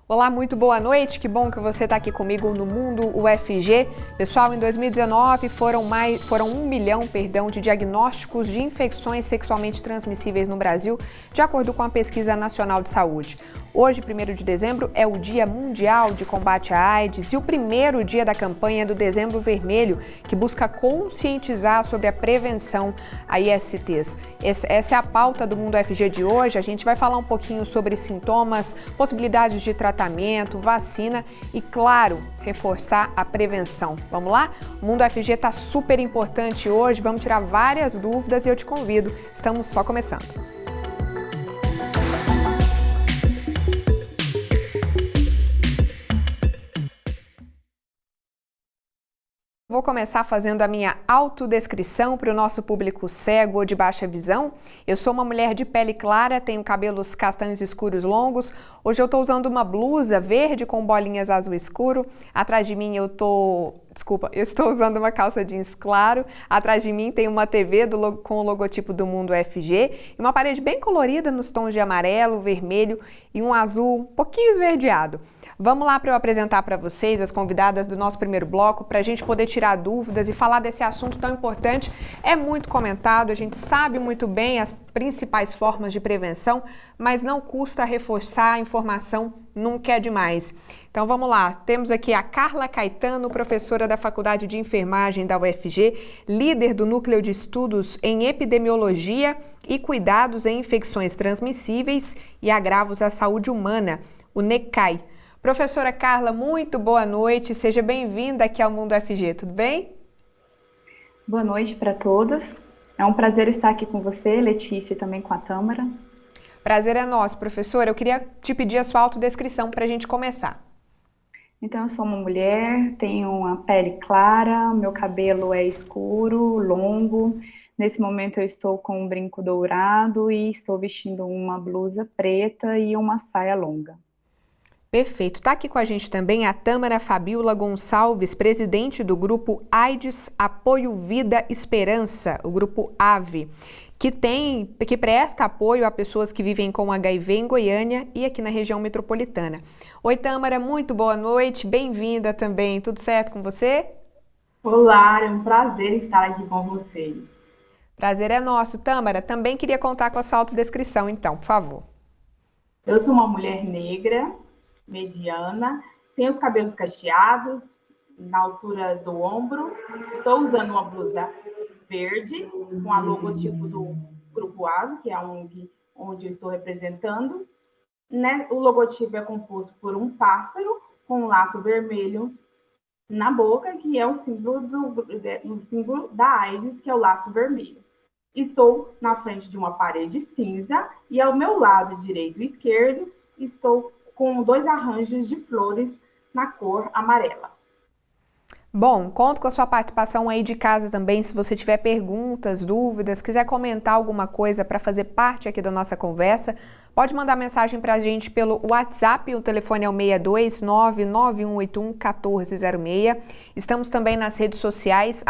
Olá, muito boa noite, que bom que você está aqui comigo no Mundo UFG. Pessoal, em 2019 foram 1 milhão, de diagnósticos de infecções sexualmente transmissíveis no Brasil, de acordo com a Pesquisa Nacional de Saúde. Hoje, 1º de dezembro, é o Dia Mundial de Combate à AIDS e o primeiro dia da campanha do Dezembro Vermelho, que busca conscientizar sobre a prevenção a ISTs. Essa é a pauta do Mundo UFG de hoje. A gente vai falar um pouquinho sobre sintomas, possibilidades de tratamento, vacina e, claro, reforçar a prevenção. Vamos lá? O Mundo UFG está super importante hoje, vamos tirar várias dúvidas e eu te convido. Estamos só começando. Vou começar fazendo a minha autodescrição para o nosso público cego ou de baixa visão. Eu sou uma mulher de pele clara, tenho cabelos castanhos escuros longos. Hoje eu estou usando uma blusa verde com bolinhas azul escuro. Atrás de mim eu estou usando uma calça jeans claro. Atrás de mim tem uma TV com o logotipo do Mundo UFG e uma parede bem colorida nos tons de amarelo, vermelho e um azul um pouquinho esverdeado. Vamos lá para eu apresentar para vocês as convidadas do nosso primeiro bloco, para a gente poder tirar dúvidas e falar desse assunto tão importante. É muito comentado, a gente sabe muito bem as principais formas de prevenção, mas não custa reforçar a informação, nunca é demais. Então vamos lá, temos aqui a Carla Caetano, professora da Faculdade de Enfermagem da UFG, líder do Núcleo de Estudos em Epidemiologia e Cuidados em Infecções Transmissíveis e Agravos à Saúde Humana, o NECAI. Professora Carla, muito boa noite, seja bem-vinda aqui ao Mundo UFG, tudo bem? Boa noite para todos, é um prazer estar aqui com você, Letícia, e também com a Tâmara. Prazer é nosso, professora, eu queria te pedir a sua autodescrição para a gente começar. Então, eu sou uma mulher, tenho uma pele clara, meu cabelo é escuro, longo. Nesse momento eu estou com um brinco dourado e estou vestindo uma blusa preta e uma saia longa. Perfeito. Está aqui com a gente também a Tâmara Fabiola Gonçalves, presidente do grupo AIDS Apoio Vida Esperança, o grupo AVE, que presta apoio a pessoas que vivem com HIV em Goiânia e aqui na região metropolitana. Oi, Tâmara, muito boa noite, bem-vinda também. Tudo certo com você? Olá, é um prazer estar aqui com vocês. Prazer é nosso. Tâmara, também queria contar com a sua autodescrição, então, por favor. Eu sou uma mulher negra, mediana, tenho os cabelos cacheados, na altura do ombro, estou usando uma blusa verde, com a logotipo do Grupo AVE, que é a ONG onde eu estou representando. O logotipo é composto por um pássaro com um laço vermelho na boca, que é o símbolo da AIDS, que é o laço vermelho. Estou na frente de uma parede cinza e ao meu lado direito e esquerdo estou com 2 arranjos de flores na cor amarela. Bom, conto com a sua participação aí de casa também, se você tiver perguntas, dúvidas, quiser comentar alguma coisa para fazer parte aqui da nossa conversa, pode mandar mensagem para a gente pelo WhatsApp, o telefone é o 62991811406. Estamos também nas redes sociais,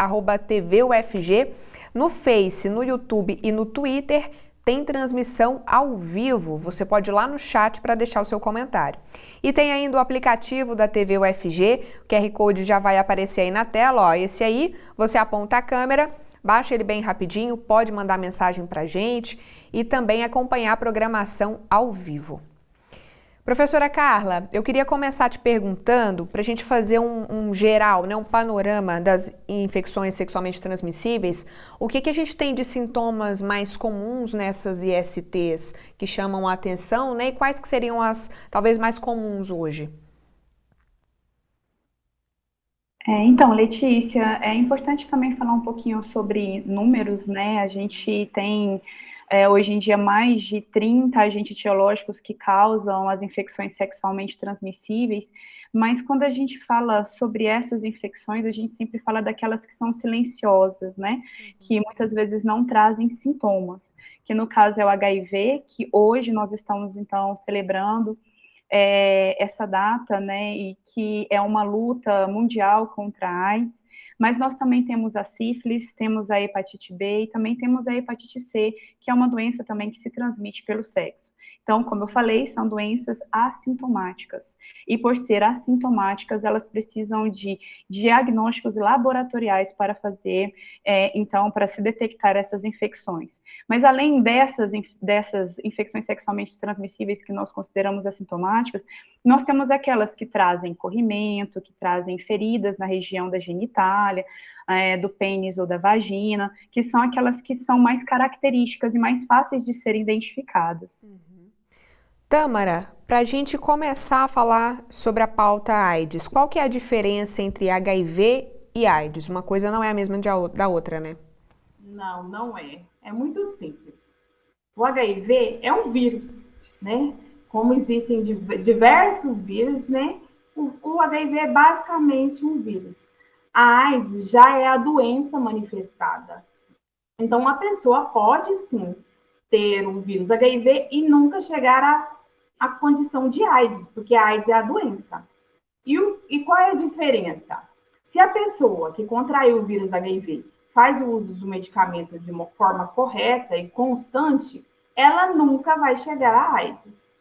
@TVUFG, no Face, no YouTube e no Twitter. Tem transmissão ao vivo, você pode ir lá no chat para deixar o seu comentário. E tem ainda o aplicativo da TV UFG, o QR Code já vai aparecer aí na tela, ó, esse aí, você aponta a câmera, baixa ele bem rapidinho, pode mandar mensagem para a gente e também acompanhar a programação ao vivo. Professora Carla, eu queria começar te perguntando, para a gente fazer um geral, né, um panorama das infecções sexualmente transmissíveis, o que a gente tem de sintomas mais comuns nessas ISTs que chamam a atenção, né, e quais que seriam as talvez mais comuns hoje? Então, Letícia, é importante também falar um pouquinho sobre números, né? A gente tem hoje em dia mais de 30 agentes etiológicos que causam as infecções sexualmente transmissíveis, mas quando a gente fala sobre essas infecções, a gente sempre fala daquelas que são silenciosas, né? Que muitas vezes não trazem sintomas, que no caso é o HIV, que hoje nós estamos então celebrando essa data, né, e que é uma luta mundial contra a AIDS, mas nós também temos a sífilis, temos a hepatite B e também temos a hepatite C, que é uma doença também que se transmite pelo sexo. Então, como eu falei, são doenças assintomáticas. E por ser assintomáticas, elas precisam de diagnósticos laboratoriais para fazer, então, para se detectar essas infecções. Mas além dessas infecções sexualmente transmissíveis que nós consideramos assintomáticas, nós temos aquelas que trazem corrimento, que trazem feridas na região da genitália, do pênis ou da vagina, que são aquelas que são mais características e mais fáceis de serem identificadas. Tâmara, para a gente começar a falar sobre a pauta AIDS, qual que é a diferença entre HIV e AIDS? Uma coisa não é a mesma da outra, né? Não, não é. É muito simples. O HIV é um vírus, né? Como existem diversos vírus, né? O HIV é basicamente um vírus. A AIDS já é a doença manifestada. Então, uma pessoa pode, sim, ter um vírus HIV e nunca chegar à condição de AIDS, porque a AIDS é a doença. E qual é a diferença? Se a pessoa que contraiu o vírus HIV faz o uso do medicamento de uma forma correta e constante, ela nunca vai chegar à AIDS.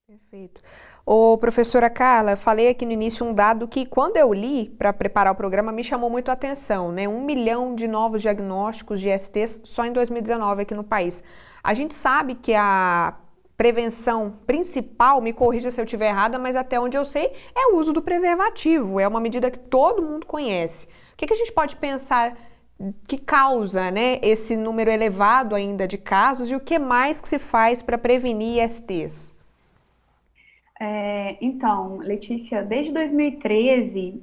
Perfeito. Ô, professora Carla, falei aqui no início um dado que, quando eu li para preparar o programa, me chamou muito a atenção, né? 1 milhão de novos diagnósticos de ISTs só em 2019 aqui no país. A gente sabe que a prevenção principal, me corrija se eu estiver errada, mas até onde eu sei, é o uso do preservativo. É uma medida que todo mundo conhece. O que a gente pode pensar que causa, né, esse número elevado ainda de casos e o que mais que se faz para prevenir ISTs? Então, Letícia, desde 2013,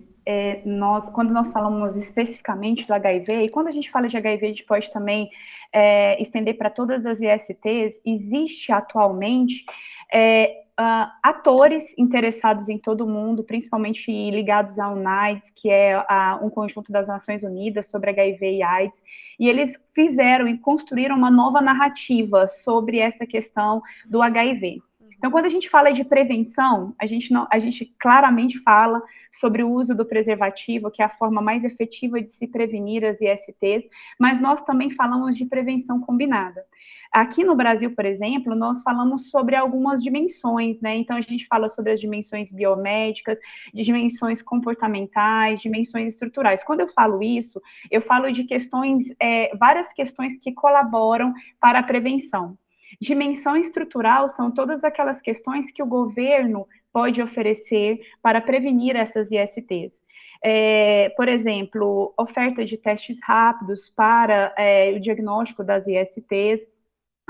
quando nós falamos especificamente do HIV, e quando a gente fala de HIV, a gente pode também estender para todas as ISTs, existe atualmente atores interessados em todo o mundo, principalmente ligados à UNAIDS, que é um conjunto das Nações Unidas sobre HIV e AIDS, e eles fizeram e construíram uma nova narrativa sobre essa questão do HIV. Então, quando a gente fala de prevenção, a gente claramente fala sobre o uso do preservativo, que é a forma mais efetiva de se prevenir as ISTs, mas nós também falamos de prevenção combinada. Aqui no Brasil, por exemplo, nós falamos sobre algumas dimensões, né? Então, a gente fala sobre as dimensões biomédicas, de dimensões comportamentais, dimensões estruturais. Quando eu falo isso, eu falo de questões, várias questões que colaboram para a prevenção. Dimensão estrutural são todas aquelas questões que o governo pode oferecer para prevenir essas ISTs. Por exemplo, oferta de testes rápidos para o diagnóstico das ISTs.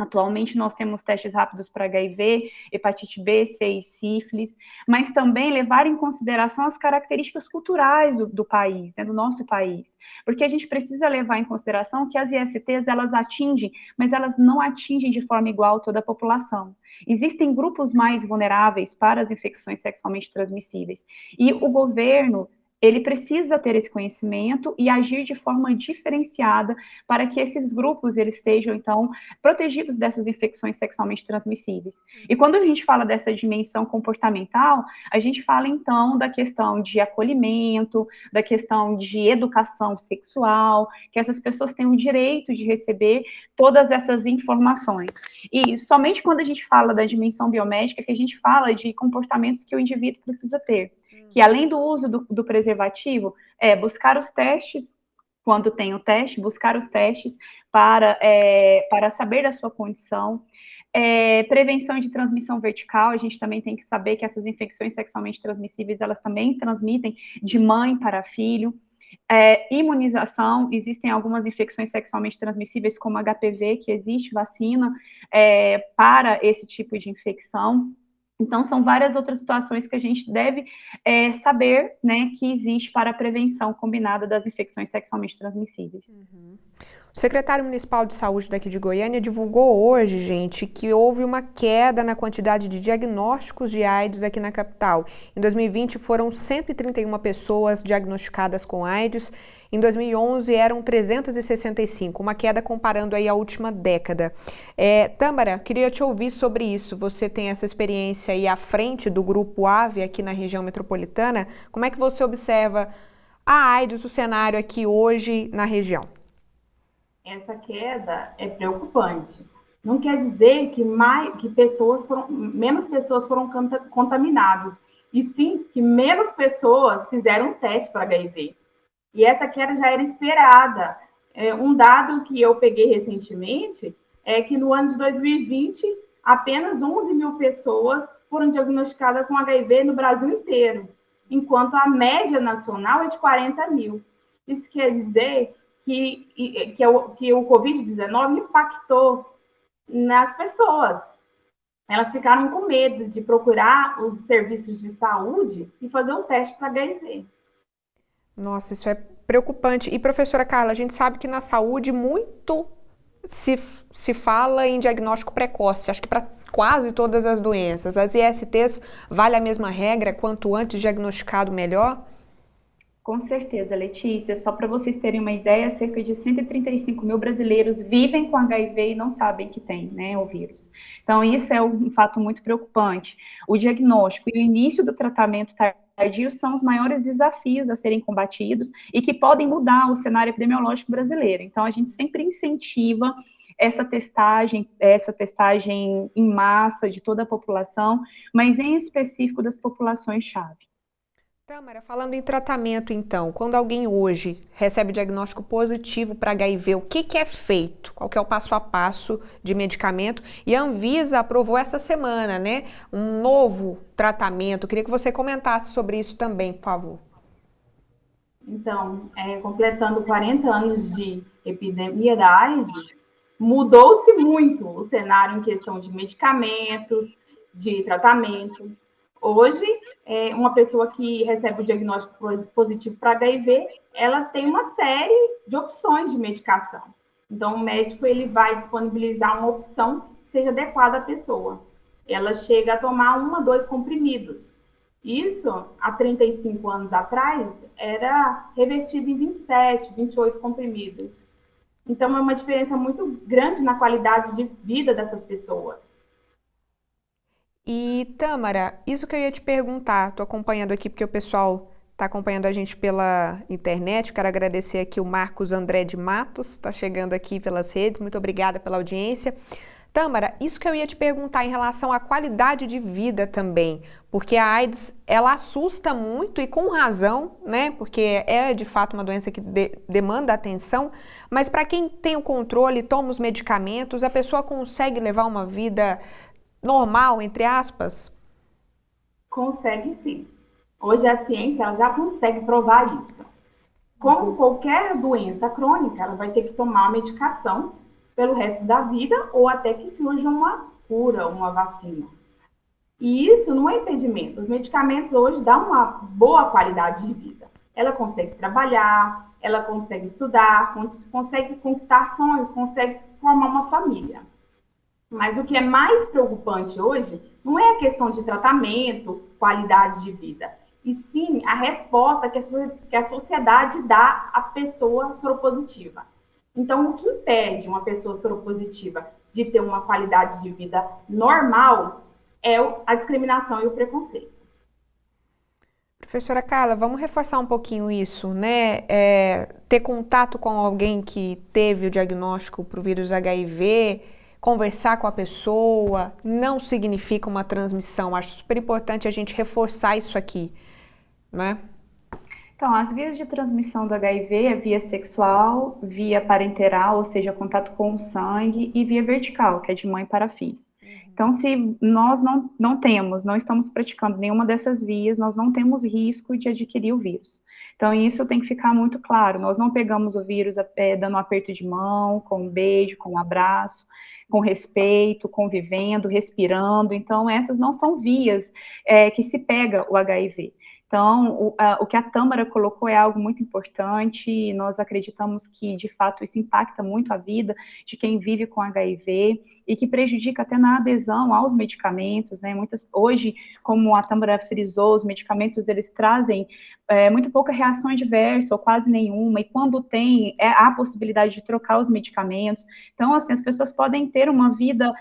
Atualmente, nós temos testes rápidos para HIV, hepatite B, C e sífilis, mas também levar em consideração as características culturais do país, né, do nosso país, porque a gente precisa levar em consideração que as ISTs, elas atingem, mas elas não atingem de forma igual toda a população. Existem grupos mais vulneráveis para as infecções sexualmente transmissíveis, e o governo, ele precisa ter esse conhecimento e agir de forma diferenciada para que esses grupos eles sejam, então, protegidos dessas infecções sexualmente transmissíveis. E quando a gente fala dessa dimensão comportamental, a gente fala, então, da questão de acolhimento, da questão de educação sexual, que essas pessoas têm o direito de receber todas essas informações. E somente quando a gente fala da dimensão biomédica que a gente fala de comportamentos que o indivíduo precisa ter. Que além do uso do preservativo, buscar os testes, quando tem o teste, buscar os testes para saber da sua condição. Prevenção de transmissão vertical, a gente também tem que saber que essas infecções sexualmente transmissíveis, elas também transmitem de mãe para filho. Imunização, existem algumas infecções sexualmente transmissíveis, como HPV, que existe vacina para esse tipo de infecção. Então, são várias outras situações que a gente deve saber, né, que existe para a prevenção combinada das infecções sexualmente transmissíveis. O secretário municipal de saúde daqui de Goiânia divulgou hoje, gente, que houve uma queda na quantidade de diagnósticos de AIDS aqui na capital. Em 2020 foram 131 pessoas diagnosticadas com AIDS. Em 2011 eram 365, uma queda comparando aí a última década. Tâmara, queria te ouvir sobre isso. Você tem essa experiência aí à frente do Grupo AVE aqui na região metropolitana. Como é que você observa a AIDS, o cenário aqui hoje na região? Essa queda é preocupante, Não quer dizer que menos pessoas foram contaminadas, e sim que menos pessoas fizeram um teste para HIV. E essa queda já era esperada. Um dado que eu peguei recentemente é que no ano de 2020, apenas 11 mil pessoas foram diagnosticadas com HIV no Brasil inteiro, enquanto a média nacional é de 40 mil. Isso quer dizer que o Covid-19 impactou nas pessoas. Elas ficaram com medo de procurar os serviços de saúde e fazer um teste para HIV. Nossa, isso é preocupante. E, professora Carla, a gente sabe que na saúde muito se fala em diagnóstico precoce, acho que para quase todas as doenças. As ISTs, vale a mesma regra, quanto antes diagnosticado, melhor? Com certeza, Letícia. Só para vocês terem uma ideia, cerca de 135 mil brasileiros vivem com HIV e não sabem que tem, né, o vírus. Então, isso é um fato muito preocupante. O diagnóstico e o início do tratamento tardio são os maiores desafios a serem combatidos e que podem mudar o cenário epidemiológico brasileiro. Então, a gente sempre incentiva essa testagem em massa de toda a população, mas em específico das populações-chave. Tâmara, falando em tratamento, então, quando alguém hoje recebe diagnóstico positivo para HIV, o que é feito? Qual que é o passo a passo de medicamento? E a Anvisa aprovou essa semana, né, um novo tratamento. Queria que você comentasse sobre isso também, por favor. Então, completando 40 anos de epidemia da AIDS, mudou-se muito o cenário em questão de medicamentos, de tratamento. Hoje, uma pessoa que recebe o diagnóstico positivo para HIV, ela tem uma série de opções de medicação. Então, o médico ele vai disponibilizar uma opção que seja adequada à pessoa. Ela chega a tomar 1 a 2 comprimidos. Isso, há 35 anos atrás, era revestido em 27, 28 comprimidos. Então, é uma diferença muito grande na qualidade de vida dessas pessoas. E, Tâmara, isso que eu ia te perguntar, estou acompanhando aqui porque o pessoal está acompanhando a gente pela internet. Quero agradecer aqui o Marcos André de Matos, está chegando aqui pelas redes. Muito obrigada pela audiência. Tâmara, isso que eu ia te perguntar em relação à qualidade de vida também, porque a AIDS, ela assusta muito e com razão, né? Porque é de fato uma doença que demanda atenção, mas para quem tem o controle, toma os medicamentos, a pessoa consegue levar uma vida normal, entre aspas? Consegue sim. Hoje a ciência ela já consegue provar isso. Como qualquer doença crônica, ela vai ter que tomar a medicação pelo resto da vida ou até que surja uma cura, uma vacina. E isso não é impedimento. Os medicamentos hoje dão uma boa qualidade de vida. Ela consegue trabalhar, ela consegue estudar, consegue conquistar sonhos, consegue formar uma família. Mas o que é mais preocupante hoje não é a questão de tratamento, qualidade de vida, e sim a resposta que a sociedade dá à pessoa soropositiva. Então, o que impede uma pessoa soropositiva de ter uma qualidade de vida normal é a discriminação e o preconceito. Professora Carla, vamos reforçar um pouquinho isso, né? Ter contato com alguém que teve o diagnóstico para o vírus HIV, conversar com a pessoa, não significa uma transmissão. Acho super importante a gente reforçar isso aqui, né? Então, as vias de transmissão do HIV é via sexual, via parenteral, ou seja, contato com o sangue, e via vertical, que é de mãe para filho. Então, se nós não estamos praticando nenhuma dessas vias, nós não temos risco de adquirir o vírus. Então, isso tem que ficar muito claro. Nós não pegamos o vírus dando um aperto de mão, com um beijo, com um abraço, com respeito, convivendo, respirando. Então, essas não são vias que se pega o HIV. Então, o que a Tâmara colocou é algo muito importante, e nós acreditamos que, de fato, isso impacta muito a vida de quem vive com HIV e que prejudica até na adesão aos medicamentos, né? Hoje, como a Tâmara frisou, os medicamentos, eles trazem muito pouca reação adversa, ou quase nenhuma, e quando tem, há a possibilidade de trocar os medicamentos. Então, assim, as pessoas podem ter uma vida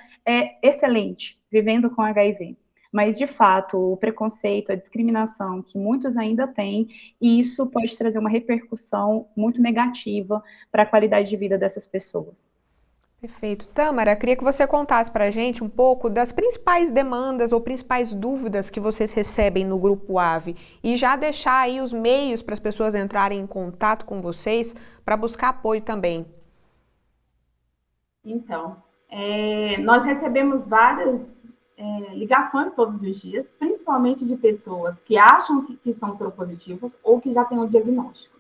excelente, vivendo com HIV. Mas, de fato, o preconceito, a discriminação que muitos ainda têm, e isso pode trazer uma repercussão muito negativa para a qualidade de vida dessas pessoas. Perfeito. Tâmara, queria que você contasse para a gente um pouco das principais demandas ou principais dúvidas que vocês recebem no Grupo AVE e já deixar aí os meios para as pessoas entrarem em contato com vocês para buscar apoio também. Então, nós recebemos várias ligações todos os dias, principalmente de pessoas que acham que são soropositivas ou que já têm o diagnóstico.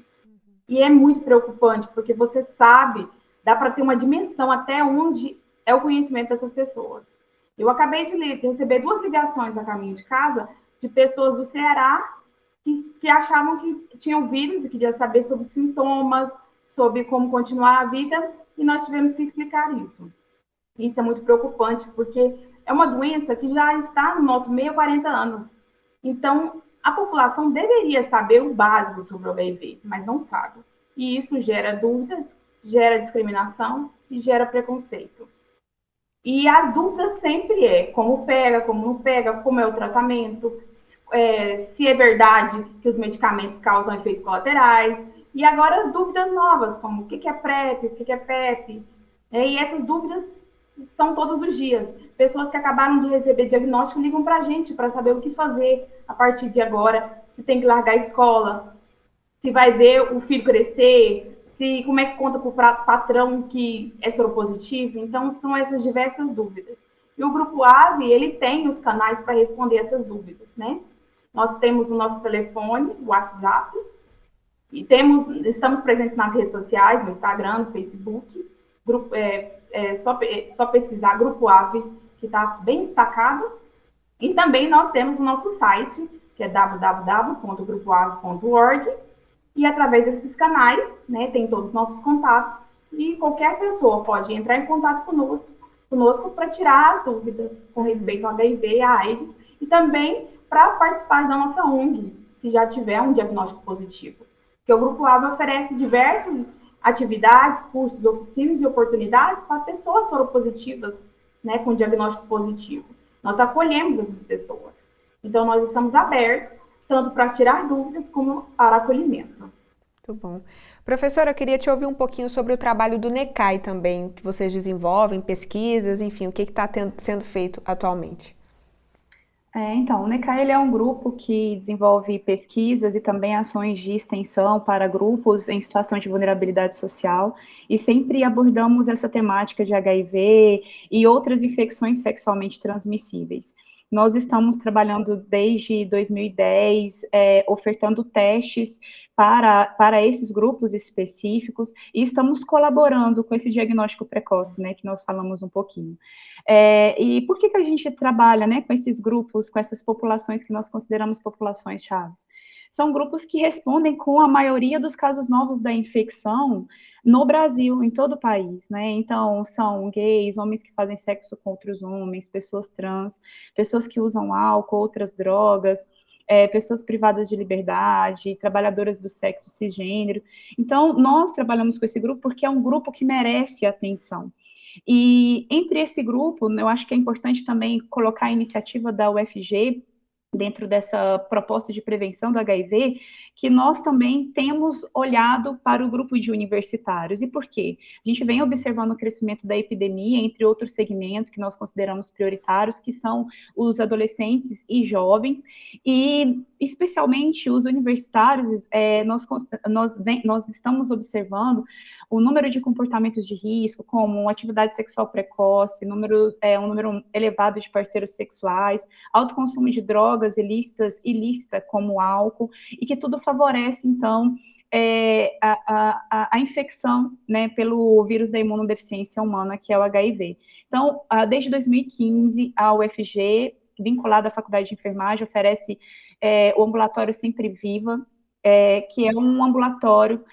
E é muito preocupante, porque você sabe, dá para ter uma dimensão até onde é o conhecimento dessas pessoas. Eu acabei de receber 2 ligações a caminho de casa de pessoas do Ceará que achavam que tinham vírus e queriam saber sobre sintomas, sobre como continuar a vida, e nós tivemos que explicar isso. Isso é muito preocupante, porque é uma doença que já está no nosso meio há 40 anos. Então, a população deveria saber o básico sobre o HIV, mas não sabe. E isso gera dúvidas, gera discriminação e gera preconceito. E as dúvidas sempre como pega, como não pega, como é o tratamento, se é verdade que os medicamentos causam efeitos colaterais. E agora as dúvidas novas, como o que é PrEP, o que é PEP. E essas dúvidas são todos os dias. Pessoas que acabaram de receber diagnóstico ligam para a gente para saber o que fazer a partir de agora, se tem que largar a escola, se vai ver o filho crescer, como é que conta para o patrão que é soropositivo. Então, são essas diversas dúvidas. E o Grupo AVE, ele tem os canais para responder essas dúvidas, né? Nós temos o nosso telefone, o WhatsApp, e estamos presentes nas redes sociais, no Instagram, no Facebook. Só pesquisar Grupo AVE, que está bem destacado. E também nós temos o nosso site, que é www.grupoave.org, e através desses canais, né, tem todos os nossos contatos, e qualquer pessoa pode entrar em contato conosco para tirar as dúvidas com respeito ao HIV e à AIDS, e também para participar da nossa ONG, se já tiver um diagnóstico positivo. Porque o Grupo AVE oferece diversas atividades, cursos, oficinas e oportunidades para pessoas soropositivas, né, com diagnóstico positivo. Nós acolhemos essas pessoas. Então, nós estamos abertos, tanto para tirar dúvidas, como para acolhimento. Muito bom. Professora, eu queria te ouvir um pouquinho sobre o trabalho do NECAI também, que vocês desenvolvem, pesquisas, enfim, o que está sendo feito atualmente. Então, o NECAI ele é um grupo que desenvolve pesquisas e também ações de extensão para grupos em situação de vulnerabilidade social, e sempre abordamos essa temática de HIV e outras infecções sexualmente transmissíveis. Nós estamos trabalhando desde 2010, ofertando testes para esses grupos específicos, e estamos colaborando com esse diagnóstico precoce, né, que nós falamos um pouquinho. E por que a gente trabalha, né, com esses grupos, com essas populações que nós consideramos populações chaves? São grupos que respondem com a maioria dos casos novos da infecção no Brasil, em todo o país, né? Então, são gays, homens que fazem sexo com outros homens, pessoas trans, pessoas que usam álcool, outras drogas, pessoas privadas de liberdade, trabalhadoras do sexo cisgênero. Então, nós trabalhamos com esse grupo porque é um grupo que merece atenção. E entre esse grupo, eu acho que é importante também colocar a iniciativa da UFG, dentro dessa proposta de prevenção do HIV, que nós também temos olhado para o grupo de universitários. E por quê? A gente vem observando o crescimento da epidemia, entre outros segmentos que nós consideramos prioritários, que são os adolescentes e jovens, e especialmente os universitários, nós estamos observando o número de comportamentos de risco, como atividade sexual precoce, um número elevado de parceiros sexuais, alto consumo de drogas ilícita, como álcool, e que tudo favorece, então, a infecção, né, pelo vírus da imunodeficiência humana, que é o HIV. Então, desde 2015, a UFG, vinculada à Faculdade de Enfermagem, oferece o ambulatório Sempre Viva, que é um ambulatório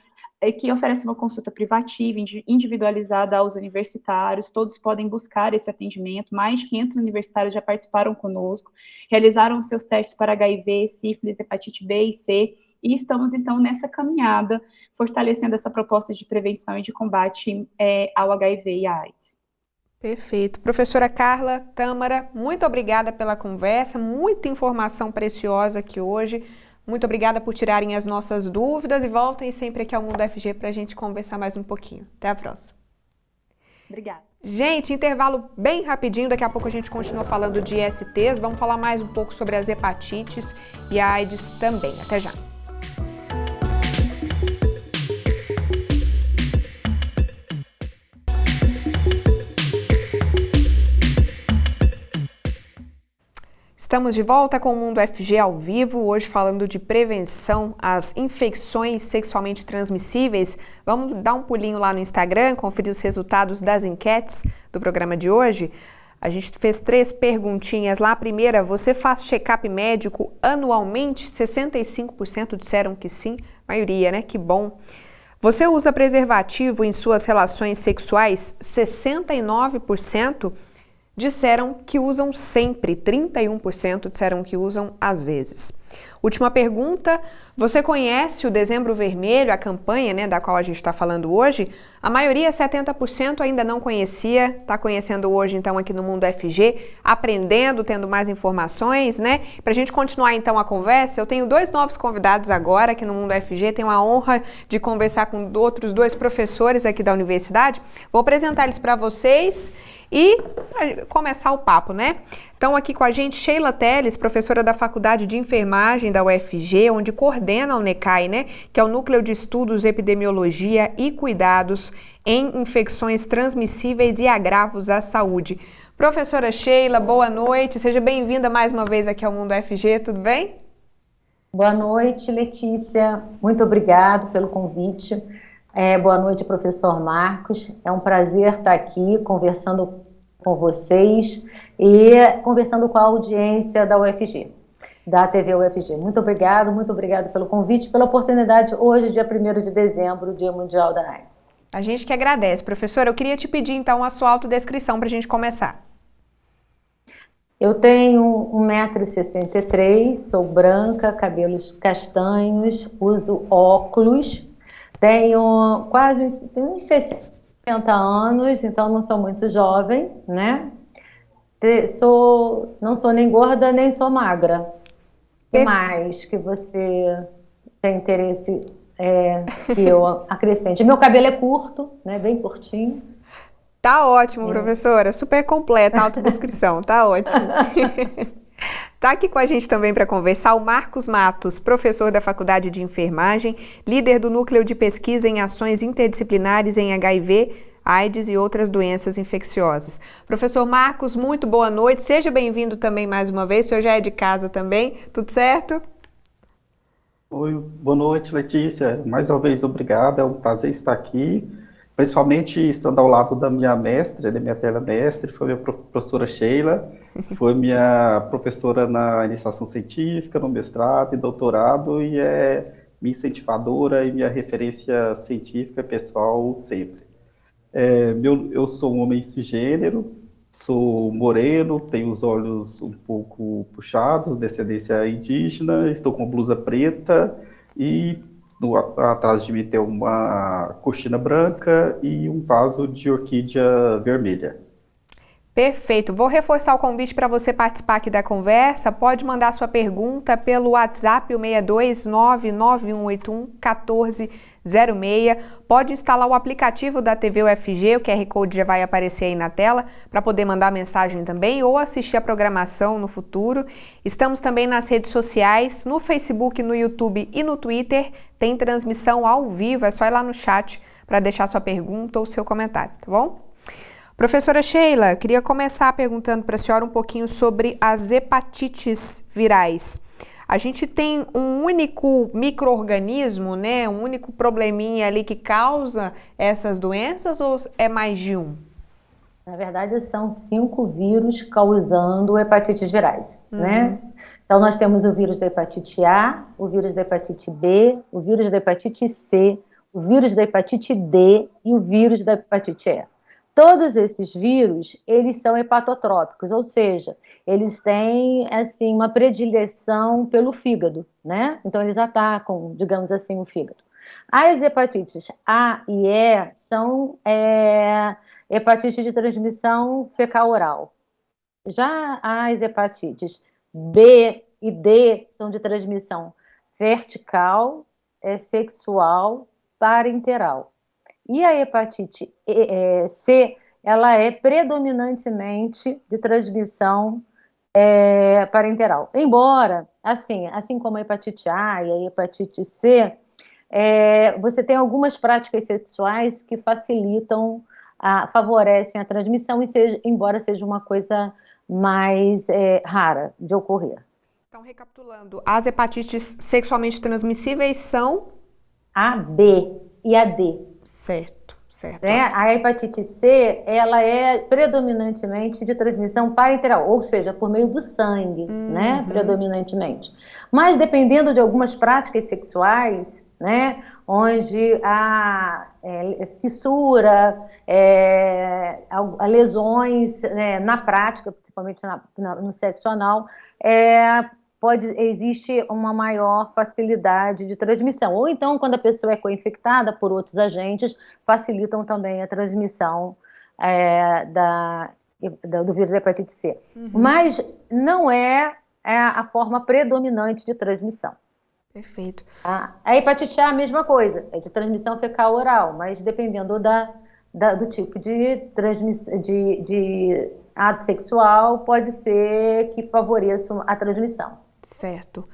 que oferece uma consulta privativa, individualizada aos universitários. Todos podem buscar esse atendimento. Mais de 500 universitários já participaram conosco, realizaram seus testes para HIV, sífilis, hepatite B e C, e estamos, então, nessa caminhada, fortalecendo essa proposta de prevenção e de combate ao HIV e à AIDS. Perfeito. Professora Carla, Tâmara, muito obrigada pela conversa, muita informação preciosa aqui hoje. Muito obrigada por tirarem as nossas dúvidas e voltem sempre aqui ao Mundo UFG para a gente conversar mais um pouquinho. Até a próxima. Obrigada. Gente, intervalo bem rapidinho, daqui a pouco a gente continua falando de ISTs, vamos falar mais um pouco sobre as hepatites e a AIDS também. Até já! Estamos de volta com o Mundo FG ao vivo, hoje falando de prevenção às infecções sexualmente transmissíveis. Vamos dar um pulinho lá no Instagram, conferir os resultados das enquetes do programa de hoje. A gente fez 3 perguntinhas lá. A primeira, você faz check-up médico anualmente? 65% disseram que sim, maioria, né? Que bom. Você usa preservativo em suas relações sexuais? 69% disseram que usam sempre, 31% disseram que usam às vezes. Última pergunta, você conhece o Dezembro Vermelho, a campanha, né, da qual a gente está falando hoje? A maioria, 70%, ainda não conhecia, está conhecendo hoje então aqui no Mundo FG, aprendendo, tendo mais informações, né? Para a gente continuar então a conversa, eu tenho 2 novos convidados agora aqui no Mundo FG, tenho a honra de conversar com outros 2 professores aqui da universidade. Vou apresentar eles para vocês e começar o papo, né? Estão aqui com a gente Sheila Teles, professora da Faculdade de Enfermagem da UFG, onde coordena o NECAI, né? Que é o Núcleo de Estudos, Epidemiologia e Cuidados em Infecções Transmissíveis e Agravos à Saúde. Professora Sheila, boa noite, seja bem-vinda mais uma vez aqui ao Mundo FG, tudo bem? Boa noite, Letícia, muito obrigado pelo convite. Boa noite, professor Marcos. É um prazer estar aqui conversando com vocês e conversando com a audiência da UFG, da TV UFG. Muito obrigado pelo convite, pela oportunidade hoje, dia 1º de dezembro, Dia Mundial da AIDS. A gente que agradece. Professora, eu queria te pedir então a sua autodescrição para a gente começar. Eu tenho 1,63 m, sou branca, cabelos castanhos, uso óculos. Tenho uns 60 anos, então não sou muito jovem, né? Não sou nem gorda, nem sou magra. O que mais que você tem interesse que eu acrescente? Meu cabelo é curto, né? Bem curtinho. Tá ótimo, professora. Super completa a autodescrição, tá ótimo. Está aqui com a gente também para conversar o Marcos Matos, professor da Faculdade de Enfermagem, líder do Núcleo de Pesquisa em Ações Interdisciplinares em HIV, AIDS e outras doenças infecciosas. Professor Marcos, muito boa noite, seja bem-vindo também mais uma vez, o senhor já é de casa também, tudo certo? Oi, boa noite, Letícia, mais uma vez obrigado, é um prazer estar aqui, principalmente estando ao lado da minha mestre, da minha eterna mestre, foi minha professora Sheila, foi minha professora na iniciação científica, no mestrado e doutorado, e é minha incentivadora e minha referência científica pessoal sempre. Eu sou um homem cisgênero, sou moreno, tenho os olhos um pouco puxados, descendência indígena, estou com blusa preta e atrás de mim tem uma cortina branca e um vaso de orquídea vermelha. Perfeito. Vou reforçar o convite para você participar aqui da conversa. Pode mandar sua pergunta pelo WhatsApp, o 62991811406. Pode instalar o aplicativo da TV UFG, o QR Code já vai aparecer aí na tela, para poder mandar mensagem também ou assistir a programação no futuro. Estamos também nas redes sociais, no Facebook, no YouTube e no Twitter. Tem transmissão ao vivo, é só ir lá no chat para deixar sua pergunta ou seu comentário, tá bom? Professora Sheila, queria começar perguntando para a senhora um pouquinho sobre as hepatites virais. A gente tem um único micro-organismo, né, um único probleminha ali que causa essas doenças ou é mais de um? Na verdade, são 5 vírus causando hepatites virais, né? Então, nós temos o vírus da hepatite A, o vírus da hepatite B, o vírus da hepatite C, o vírus da hepatite D e o vírus da hepatite E. Todos esses vírus, eles são hepatotrópicos, ou seja, eles têm, assim, uma predileção pelo fígado, né? Então, eles atacam, digamos assim, o fígado. As hepatites A e E são hepatites de transmissão fecal-oral. Já as hepatites B e D são de transmissão vertical, sexual, parenteral. E a hepatite C ela é predominantemente de transmissão parenteral. Embora, assim como a hepatite A e a hepatite C, você tem algumas práticas sexuais que facilitam, favorecem a transmissão, embora seja uma coisa mais rara de ocorrer. Então, recapitulando, as hepatites sexualmente transmissíveis são... A, B e a D. Certo, certo. Né? A hepatite C, ela é predominantemente de transmissão parenteral, ou seja, por meio do sangue, né? Predominantemente. Mas dependendo de algumas práticas sexuais, né? Onde há fissura, há lesões na prática, principalmente no sexo anal, existe uma maior facilidade de transmissão. Ou então, quando a pessoa é co-infectada por outros agentes, facilitam também a transmissão do vírus da hepatite C. Mas não é a forma predominante de transmissão. Perfeito. A hepatite A, a mesma coisa, é de transmissão fecal-oral, mas dependendo do tipo de ato sexual, pode ser que favoreça a transmissão. Certo.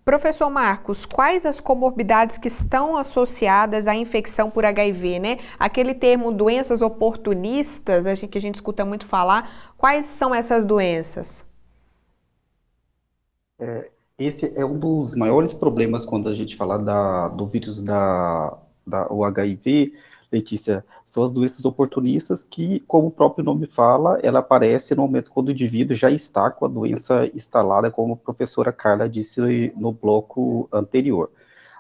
Professor Marcos, quais as comorbidades que estão associadas à infecção por HIV, né? Aquele termo doenças oportunistas, que a gente escuta muito falar, quais são essas doenças? Esse é um dos maiores problemas quando a gente fala do vírus o HIV, Letícia, são as doenças oportunistas que, como o próprio nome fala, ela aparece no momento quando o indivíduo já está com a doença instalada, como a professora Carla disse no bloco anterior.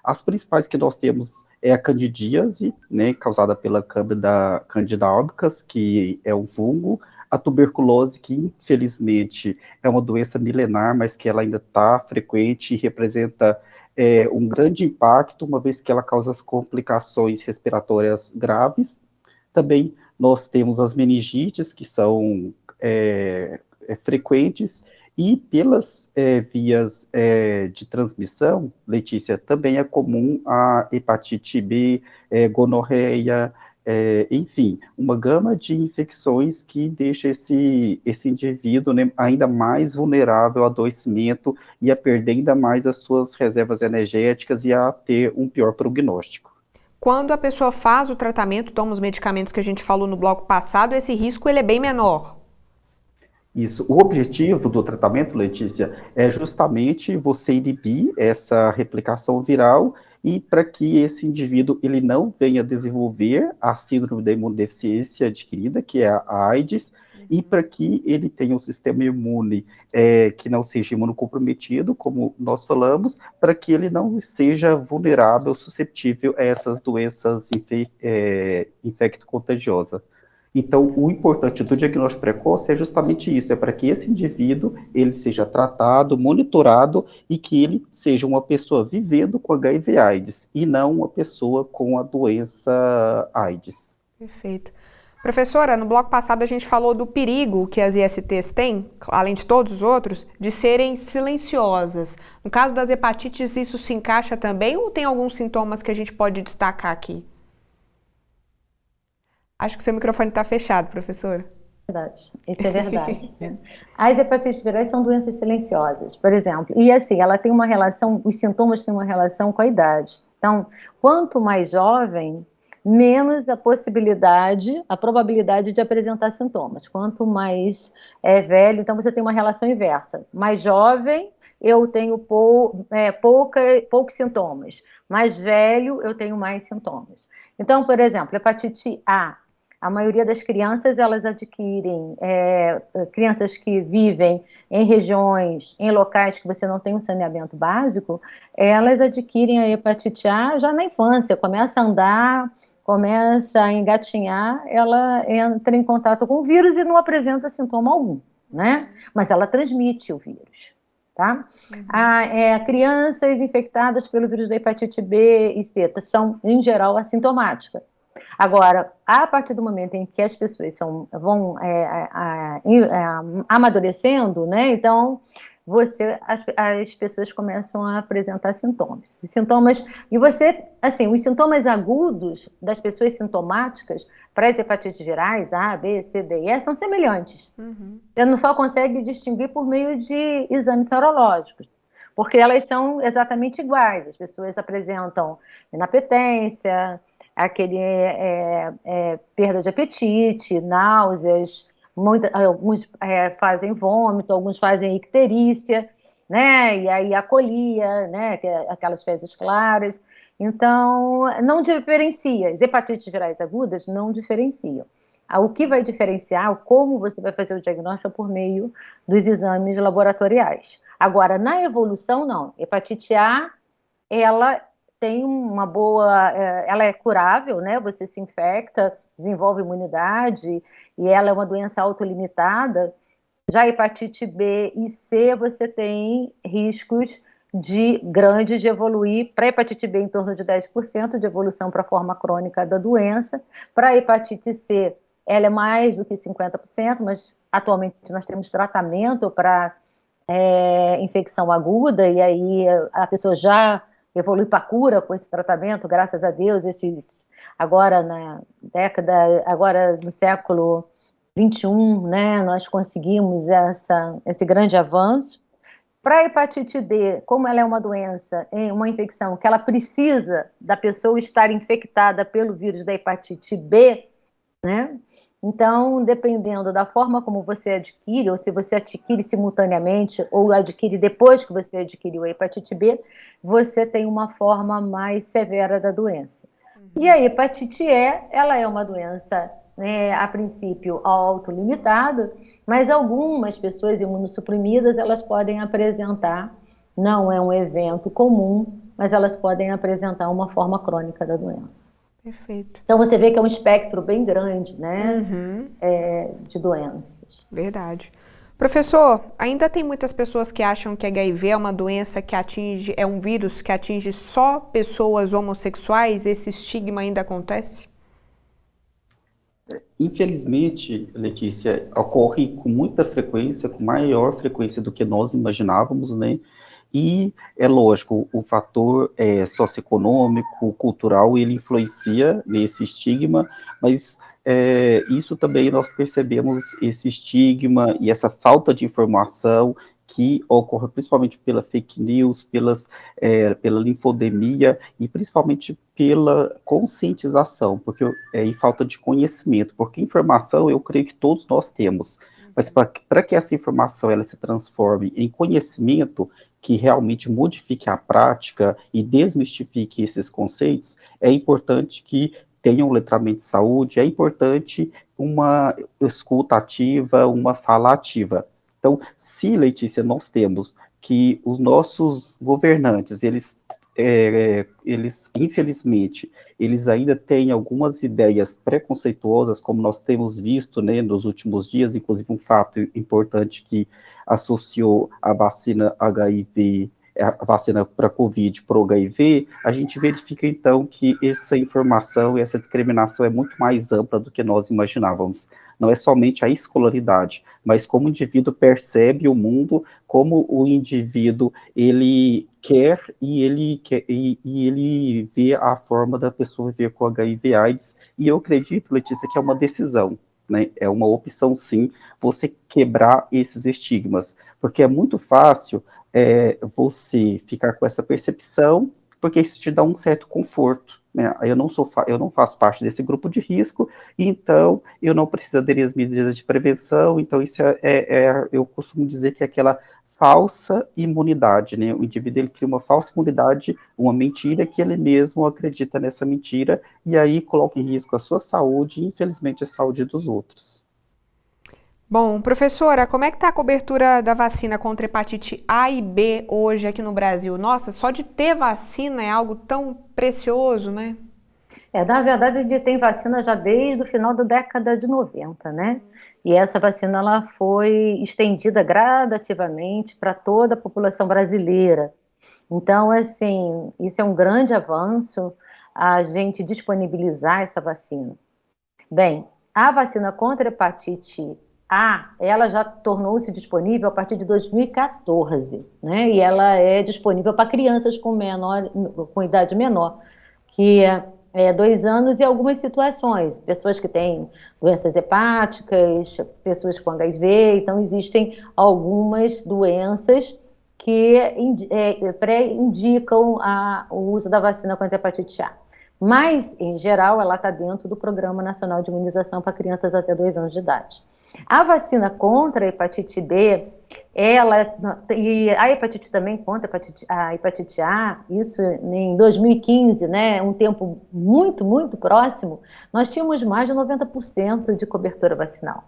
As principais que nós temos é a candidíase, né, causada pela Candida albicans, que é um fungo, a tuberculose, que infelizmente é uma doença milenar, mas que ela ainda está frequente e representa um grande impacto, uma vez que ela causa as complicações respiratórias graves. Também nós temos as meningites, que são frequentes, e pelas vias de transmissão, Letícia, também é comum a hepatite B, gonorreia, enfim, uma gama de infecções que deixa esse indivíduo, né, ainda mais vulnerável ao adoecimento e a perder ainda mais as suas reservas energéticas e a ter um pior prognóstico. Quando a pessoa faz o tratamento, toma os medicamentos que a gente falou no bloco passado, esse risco ele é bem menor. Isso. O objetivo do tratamento, Letícia, é justamente você inibir essa replicação viral e para que esse indivíduo ele não venha desenvolver a síndrome da imunodeficiência adquirida, que é a AIDS, e para que ele tenha um sistema imune que não seja imunocomprometido, como nós falamos, para que ele não seja vulnerável, susceptível a essas doenças infecto-contagiosas. Então, o importante do diagnóstico precoce é justamente isso, é para que esse indivíduo, ele seja tratado, monitorado, e que ele seja uma pessoa vivendo com HIV/AIDS, e não uma pessoa com a doença AIDS. Perfeito. Professora, no bloco passado a gente falou do perigo que as ISTs têm, além de todos os outros, de serem silenciosas. No caso das hepatites, isso se encaixa também, ou tem alguns sintomas que a gente pode destacar aqui? Acho que o seu microfone está fechado, professora. Verdade, isso é verdade. As hepatites virais são doenças silenciosas, por exemplo, e assim, ela tem uma relação, os sintomas têm uma relação com a idade. Então, quanto mais jovem, menos a probabilidade de apresentar sintomas. Quanto mais velho, então você tem uma relação inversa. Mais jovem, eu tenho poucos sintomas. Mais velho, eu tenho mais sintomas. Então, por exemplo, hepatite A maioria das crianças, elas adquirem, crianças que vivem em regiões, em locais que você não tem um saneamento básico, elas adquirem a hepatite A já na infância, começa a andar, começa a engatinhar, ela entra em contato com o vírus e não apresenta sintoma algum, né? Mas ela transmite o vírus, tá? Crianças infectadas pelo vírus da hepatite B e C são, em geral, assintomáticas. Agora, a partir do momento em que as pessoas vão amadurecendo, né? Então, as pessoas começam a apresentar sintomas. Os sintomas, e você, assim, os sintomas agudos das pessoas sintomáticas para as hepatites virais, A, B, C, D e E, são semelhantes. Você não só consegue distinguir por meio de exames serológicos, porque elas são exatamente iguais. As pessoas apresentam inapetência, perda de apetite, náuseas, alguns fazem vômito, alguns fazem icterícia, né? E aí acolia, né? Que é aquelas fezes claras. Então, não diferencia. As hepatites virais agudas não diferenciam. O que vai diferenciar, como você vai fazer o diagnóstico é por meio dos exames laboratoriais. Agora, na evolução, não. Hepatite A, ela tem uma boa, ela é curável, né? Você se infecta, desenvolve imunidade, e ela é uma doença autolimitada. Já a hepatite B e C, você tem riscos grandes de evoluir. Para a hepatite B, em torno de 10% de evolução para a forma crônica da doença. Para a hepatite C, ela é mais do que 50%, mas atualmente nós temos tratamento para infecção aguda, e aí a pessoa já evolui para cura com esse tratamento, graças a Deus. Agora agora no século XXI, né, nós conseguimos esse grande avanço. Para a hepatite D, como ela é uma doença, uma infecção que ela precisa da pessoa estar infectada pelo vírus da hepatite B, né? Então, dependendo da forma como você adquire, ou se você adquire simultaneamente, ou adquire depois que você adquiriu a hepatite B, você tem uma forma mais severa da doença. E a hepatite E, ela é uma doença, né, a princípio autolimitada, mas algumas pessoas imunossuprimidas, elas podem apresentar, não é um evento comum, mas elas podem apresentar uma forma crônica da doença. Perfeito. Então você vê que é um espectro bem grande, né, de doenças. Verdade. Professor, ainda tem muitas pessoas que acham que HIV é uma doença que é um vírus que atinge só pessoas homossexuais? Esse estigma ainda acontece? Infelizmente, Letícia, ocorre com muita frequência, com maior frequência do que nós imaginávamos, né? E é lógico, o fator socioeconômico, cultural, ele influencia nesse estigma, mas isso também nós percebemos esse estigma e essa falta de informação que ocorre principalmente pela fake news, pela linfodemia e principalmente pela conscientização, porque e falta de conhecimento, porque informação eu creio que todos nós temos, mas para que essa informação ela se transforme em conhecimento, que realmente modifique a prática e desmistifique esses conceitos, é importante que tenha um letramento de saúde, é importante uma escuta ativa, uma fala ativa. Então, se, Letícia, nós temos que os nossos governantes, eles infelizmente, eles ainda têm algumas ideias preconceituosas, como nós temos visto, né, nos últimos dias, inclusive um fato importante que associou a vacina HIV, a vacina para Covid, para o HIV, a gente verifica, então, que essa informação e essa discriminação é muito mais ampla do que nós imaginávamos. Não é somente a escolaridade, mas como o indivíduo percebe o mundo, como o indivíduo, ele quer e ele vê a forma da pessoa viver com HIV/AIDS, e eu acredito, Letícia, que é uma decisão, né? É uma opção, sim, você quebrar esses estigmas, porque é muito fácil você ficar com essa percepção, porque isso te dá um certo conforto, né? Eu não faço parte desse grupo de risco, então eu não preciso aderir às medidas de prevenção, então isso eu costumo dizer que é aquela falsa imunidade, né? O indivíduo ele cria uma falsa imunidade, uma mentira que ele mesmo acredita nessa mentira, e aí coloca em risco a sua saúde e, infelizmente, a saúde dos outros. Bom, professora, como é que está a cobertura da vacina contra hepatite A e B hoje aqui no Brasil? Nossa, só de ter vacina é algo tão precioso, né? Na verdade, a gente tem vacina já desde o final da década de 90, né? E essa vacina ela foi estendida gradativamente para toda a população brasileira. Então, assim, isso é um grande avanço, a gente disponibilizar essa vacina. Bem, a vacina contra hepatite A, ela já tornou-se disponível a partir de 2014, né? E ela é disponível para crianças com idade menor, que é 2 anos e algumas situações, pessoas que têm doenças hepáticas, pessoas com HIV, então existem algumas doenças que pré-indicam o uso da vacina contra a hepatite A. Mas, em geral, ela está dentro do Programa Nacional de Imunização para crianças até 2 anos de idade. A vacina contra a hepatite B, e a hepatite também contra a hepatite A, isso em 2015, né, um tempo muito, muito próximo, nós tínhamos mais de 90% de cobertura vacinal,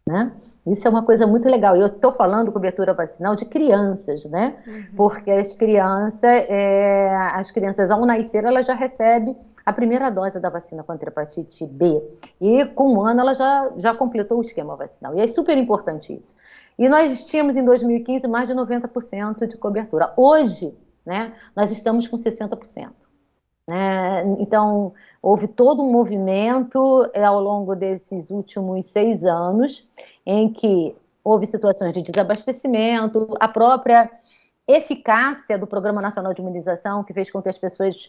né? Isso é uma coisa muito legal. Eu estou falando cobertura vacinal de crianças, né? Porque as crianças ao nascer, elas já recebem a primeira dose da vacina contra a hepatite B. E com 1 ano ela já completou o esquema vacinal. E é super importante isso. E nós tínhamos em 2015 mais de 90% de cobertura. Hoje, né, nós estamos com 60%. Então, houve todo um movimento ao longo desses últimos 6 anos, em que houve situações de desabastecimento, a própria eficácia do Programa Nacional de Imunização, que fez com que as pessoas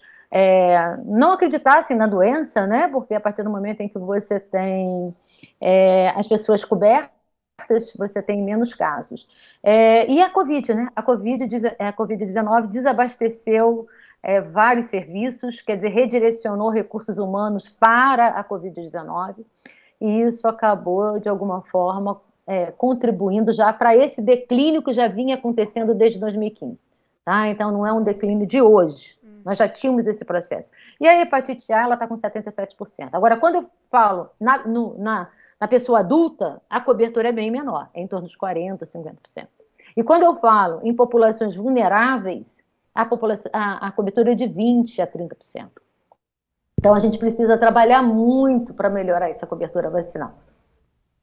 não acreditassem na doença, né? Porque a partir do momento em que você tem as pessoas cobertas, você tem menos casos. E a Covid, né? A Covid-19 desabasteceu vários serviços, quer dizer, redirecionou recursos humanos para a Covid-19, e isso acabou, de alguma forma, contribuindo já para esse declínio que já vinha acontecendo desde 2015. Tá? Então, não é um declínio de hoje, nós já tínhamos esse processo. E a hepatite A, ela está com 77%. Agora, quando eu falo na pessoa adulta, a cobertura é bem menor, é em torno de 40%, 50%. E quando eu falo em populações vulneráveis, a cobertura é de 20% a 30%. Então, a gente precisa trabalhar muito para melhorar essa cobertura vacinal.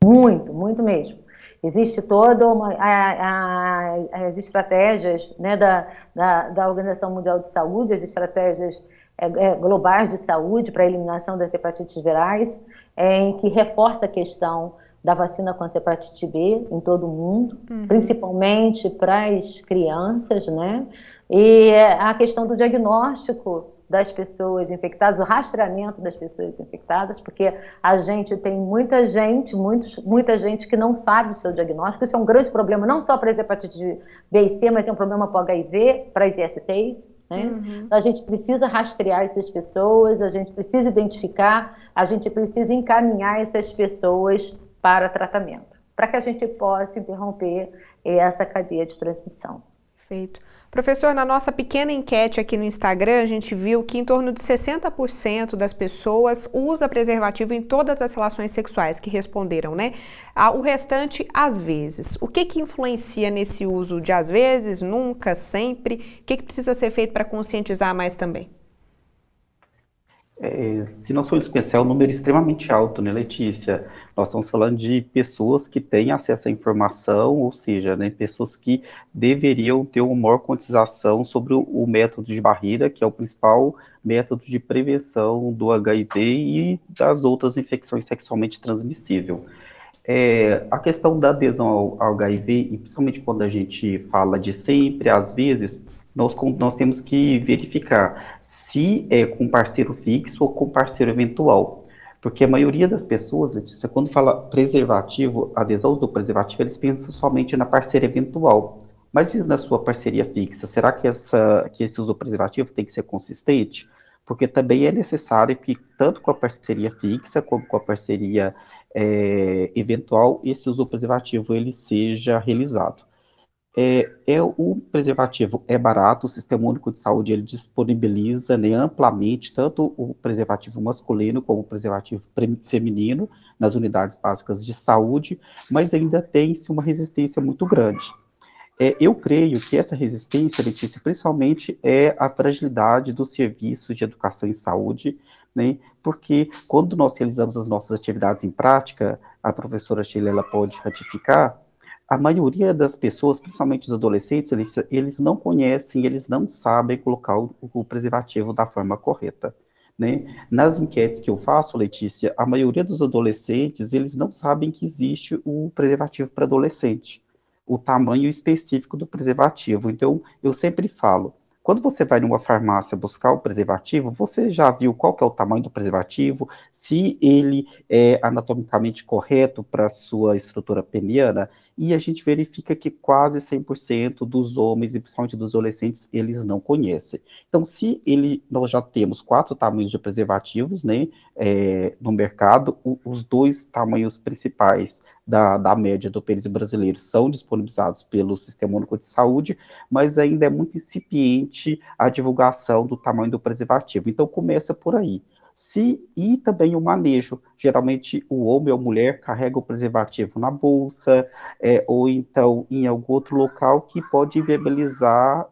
Muito, muito mesmo. Existe toda as estratégias, né, da Organização Mundial de Saúde, as estratégias globais de saúde para a eliminação das hepatites virais, em que reforça a questão da vacina contra a hepatite B em todo o mundo, principalmente para as crianças, né? E a questão do diagnóstico das pessoas infectadas, o rastreamento das pessoas infectadas, porque a gente tem muita gente que não sabe o seu diagnóstico. Isso é um grande problema, não só para as hepatites B e C, mas é um problema para o HIV, para as ISTs, né? Então, a gente precisa rastrear essas pessoas, a gente precisa identificar, a gente precisa encaminhar essas pessoas para tratamento, para que a gente possa interromper essa cadeia de transmissão. Perfeito. Professor, na nossa pequena enquete aqui no Instagram, a gente viu que em torno de 60% das pessoas usa preservativo em todas as relações sexuais que responderam, né? O restante, às vezes. O que influencia nesse uso de às vezes, nunca, sempre? O que precisa ser feito para conscientizar mais também? Se não for especial, é um número extremamente alto, né, Letícia? Nós estamos falando de pessoas que têm acesso à informação, ou seja, né, pessoas que deveriam ter uma maior conscientização sobre o método de barreira, que é o principal método de prevenção do HIV e das outras infecções sexualmente transmissíveis. A questão da adesão ao HIV, e principalmente quando a gente fala de sempre, às vezes, nós temos que verificar se é com parceiro fixo ou com parceiro eventual. Porque a maioria das pessoas, Letícia, quando fala preservativo, adesão do preservativo, eles pensam somente na parceira eventual. Mas e na sua parceria fixa? Será que esse uso do preservativo tem que ser consistente? Porque também é necessário que, tanto com a parceria fixa, como com a parceria eventual, esse uso do preservativo ele seja realizado. O preservativo é barato, o Sistema Único de Saúde ele disponibiliza, né, amplamente tanto o preservativo masculino como o preservativo feminino nas unidades básicas de saúde, mas ainda tem-se uma resistência muito grande. Eu creio que essa resistência, Letícia, principalmente é a fragilidade dos serviços de educação e saúde, né, porque quando nós realizamos as nossas atividades em prática, a professora Sheila ela pode ratificar, a maioria das pessoas, principalmente os adolescentes, eles não conhecem, eles não sabem colocar o preservativo da forma correta. né? Nas enquetes que eu faço, Letícia, a maioria dos adolescentes, eles não sabem que existe o preservativo para adolescente, o tamanho específico do preservativo. Então, eu sempre falo, quando você vai numa farmácia buscar o preservativo, você já viu qual que é o tamanho do preservativo, se ele é anatomicamente correto para a sua estrutura peniana, e a gente verifica que quase 100% dos homens, e principalmente dos adolescentes, eles não conhecem. Então, nós já temos 4 tamanhos de preservativos, né, no mercado, os 2 tamanhos principais da média do pênis brasileiro são disponibilizados pelo Sistema Único de Saúde, mas ainda é muito incipiente a divulgação do tamanho do preservativo. Então, começa por aí. E também o manejo. Geralmente, o homem ou a mulher carrega o preservativo na bolsa, ou então em algum outro local que pode inviabilizar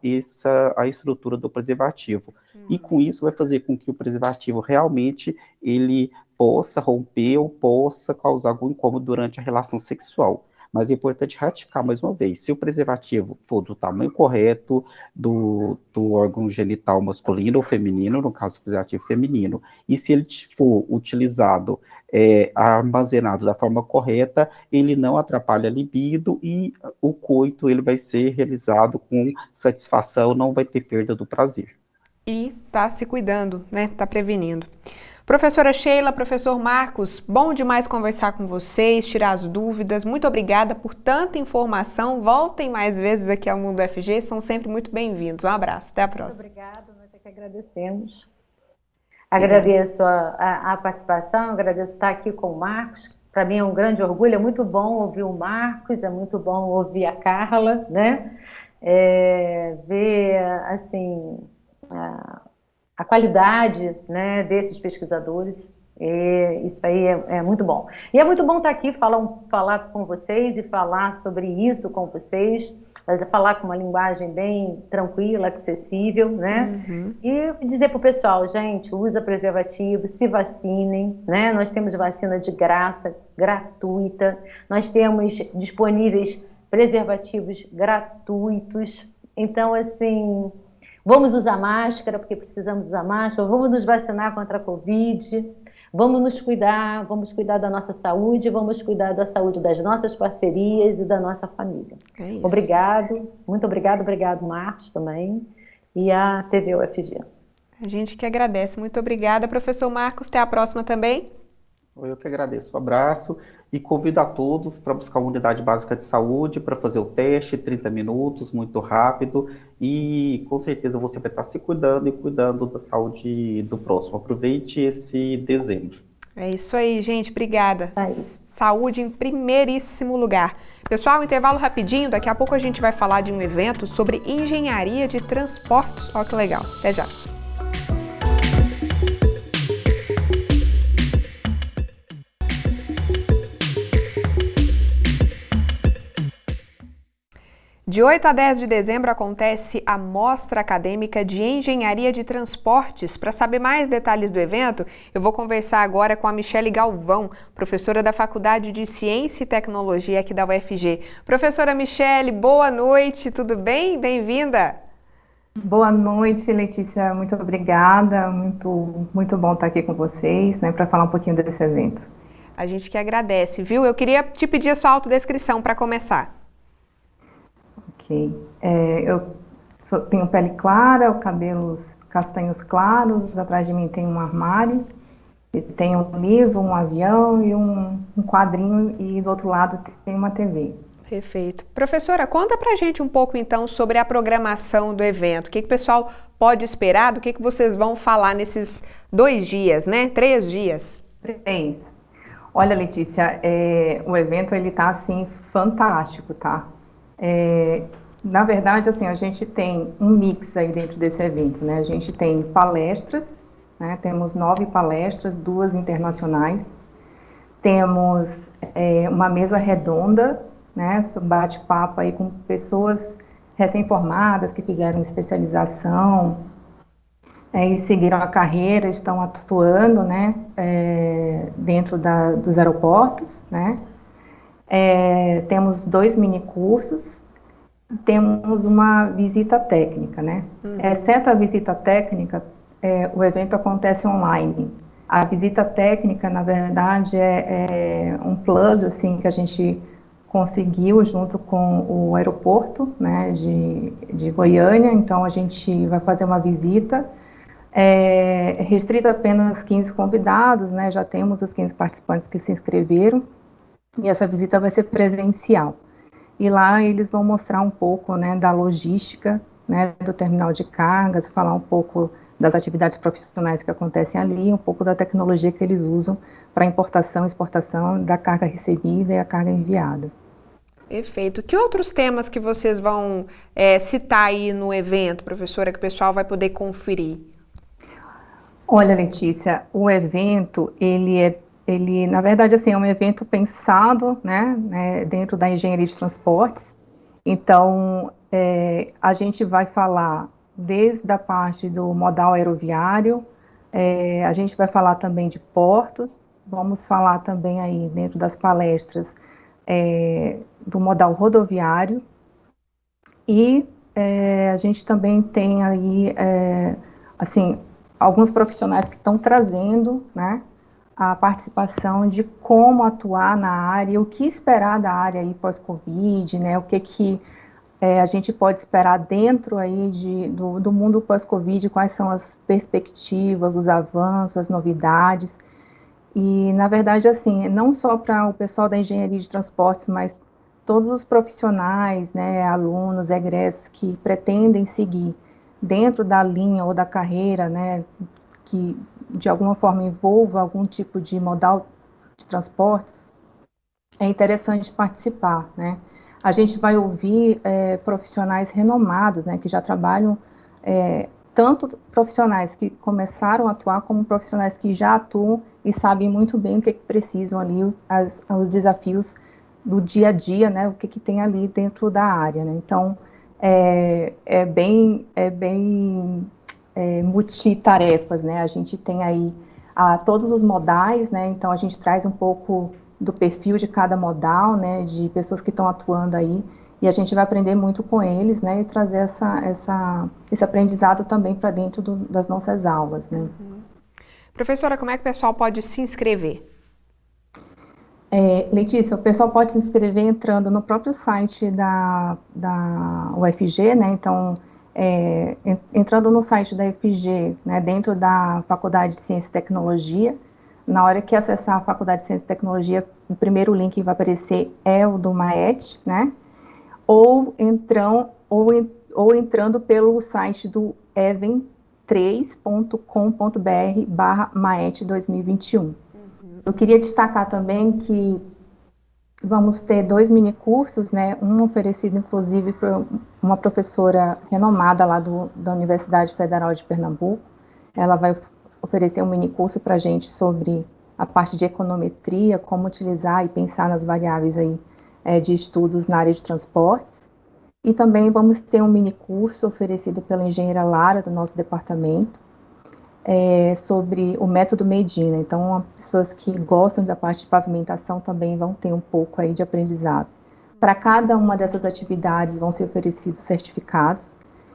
a estrutura do preservativo. E com isso vai fazer com que o preservativo realmente ele possa romper ou possa causar algum incômodo durante a relação sexual. Mas é importante ratificar mais uma vez, se o preservativo for do tamanho correto do órgão genital masculino ou feminino, no caso do preservativo feminino, e se ele for utilizado armazenado da forma correta, ele não atrapalha a libido e o coito ele vai ser realizado com satisfação, não vai ter perda do prazer. E tá se cuidando, né? Tá prevenindo. Professora Sheila, professor Marcos, bom demais conversar com vocês, tirar as dúvidas. Muito obrigada por tanta informação. Voltem mais vezes aqui ao Mundo FG, são sempre muito bem-vindos. Um abraço, até a próxima. Muito obrigada, nós é que agradecemos. Agradeço a participação, agradeço estar aqui com o Marcos. Para mim é um grande orgulho, é muito bom ouvir o Marcos, é muito bom ouvir a Carla, né? Ver, assim, a qualidade, né, desses pesquisadores, isso aí é muito bom. E é muito bom estar aqui, falar com vocês e falar sobre isso com vocês, falar com uma linguagem bem tranquila, acessível, né? Uhum. E dizer para o pessoal, gente, usa preservativo, se vacinem, né? Nós temos vacina de graça, gratuita, nós temos disponíveis preservativos gratuitos, então, assim, vamos usar máscara, porque precisamos usar máscara, vamos nos vacinar contra a Covid, vamos nos cuidar, vamos cuidar da nossa saúde, vamos cuidar da saúde das nossas parcerias e da nossa família. É isso. Obrigado, muito obrigado, Marcos, também, e a TV UFG. A gente que agradece, muito obrigada, professor Marcos, até a próxima também. Eu que agradeço, um abraço e convido a todos para buscar uma unidade básica de saúde, para fazer o teste, 30 minutos, muito rápido, e com certeza você vai estar se cuidando e cuidando da saúde do próximo. Aproveite esse dezembro. É isso aí, gente, obrigada. Saúde em primeiríssimo lugar. Pessoal, intervalo rapidinho, daqui a pouco a gente vai falar de um evento sobre engenharia de transportes. Olha que legal, até já. De 8 a 10 de dezembro acontece a Mostra Acadêmica de Engenharia de Transportes. Para saber mais detalhes do evento, eu vou conversar agora com a Michele Galvão, professora da Faculdade de Ciência e Tecnologia aqui da UFG. Professora Michele, boa noite, tudo bem? Bem-vinda! Boa noite, Letícia, muito obrigada, muito bom estar aqui com vocês, né, para falar um pouquinho desse evento. A gente que agradece, viu? Eu queria te pedir a sua autodescrição para começar. Ok. Eu tenho pele clara, cabelos castanhos claros, atrás de mim tem um armário, tem um livro, um avião e um quadrinho, e do outro lado tem uma TV. Perfeito. Professora, conta pra gente um pouco então sobre a programação do evento. O que o pessoal pode esperar, do que vocês vão falar nesses 2 dias, né? 3 dias. 3. Olha, Letícia, o evento ele tá assim fantástico, tá? Na verdade, assim, a gente tem um mix aí dentro desse evento, né? A gente tem palestras, né? Temos 9 palestras, 2 internacionais. Temos uma mesa redonda, né? Bate-papo aí com pessoas recém-formadas que fizeram especialização e seguiram a carreira, estão atuando, né? Dentro dos aeroportos, né? Temos 2 minicursos, temos uma visita técnica, né? Exceto a visita técnica, o evento acontece online. A visita técnica, na verdade, é um plus assim, que a gente conseguiu junto com o aeroporto, né, de Goiânia. Então, a gente vai fazer uma visita restrita a apenas 15 convidados, né, já temos os 15 participantes que se inscreveram, e essa visita vai ser presencial. E lá eles vão mostrar um pouco, né, da logística, né, do terminal de cargas, falar um pouco das atividades profissionais que acontecem ali, um pouco da tecnologia que eles usam para importação e exportação da carga recebida e a carga enviada. Perfeito. Que outros temas que vocês vão citar aí no evento, professora, que o pessoal vai poder conferir? Olha, Letícia, o evento, ele na verdade, assim, é um evento pensado, né, dentro da engenharia de transportes. Então, a gente vai falar desde a parte do modal aeroviário, a gente vai falar também de portos, vamos falar também aí dentro das palestras do modal rodoviário e a gente também tem aí, assim, alguns profissionais que estão trazendo, né, a participação de como atuar na área, o que esperar da área aí pós-Covid, né, o que a gente pode esperar dentro aí do mundo pós-Covid, quais são as perspectivas, os avanços, as novidades. E, na verdade, assim, não só para o pessoal da engenharia de transportes, mas todos os profissionais, né, alunos, egressos que pretendem seguir dentro da linha ou da carreira, né, que de alguma forma envolva algum tipo de modal de transportes, é interessante participar, né? A gente vai ouvir profissionais renomados, né, que já trabalham, tanto profissionais que começaram a atuar, como profissionais que já atuam e sabem muito bem o que precisam ali, os desafios do dia a dia, né, o que tem ali dentro da área, né? Então, é bem multitarefas, né? A gente tem aí todos os modais, né? Então, a gente traz um pouco do perfil de cada modal, né, de pessoas que estão atuando aí, e a gente vai aprender muito com eles, né, e trazer esse aprendizado também para dentro das nossas aulas, né. Professora, como é que o pessoal pode se inscrever? Letícia, o pessoal pode se inscrever entrando no próprio site da UFG, né, então, entrando no site da UFG, né, dentro da Faculdade de Ciência e Tecnologia. Na hora que acessar a Faculdade de Ciência e Tecnologia, o primeiro link que vai aparecer é o do MAET, né? Ou entrando pelo site do even3.com.br/MAET 2021. Eu queria destacar também que vamos ter 2 minicursos, né? Um oferecido, inclusive, por uma professora renomada lá da Universidade Federal de Pernambuco. Ela vai oferecer um minicurso para a gente sobre a parte de econometria, como utilizar e pensar nas variáveis aí, de estudos na área de transportes. E também vamos ter um minicurso oferecido pela engenheira Lara, do nosso departamento, sobre o método Medina. Então, pessoas que gostam da parte de pavimentação também vão ter um pouco aí de aprendizado. Para cada uma dessas atividades vão ser oferecidos certificados.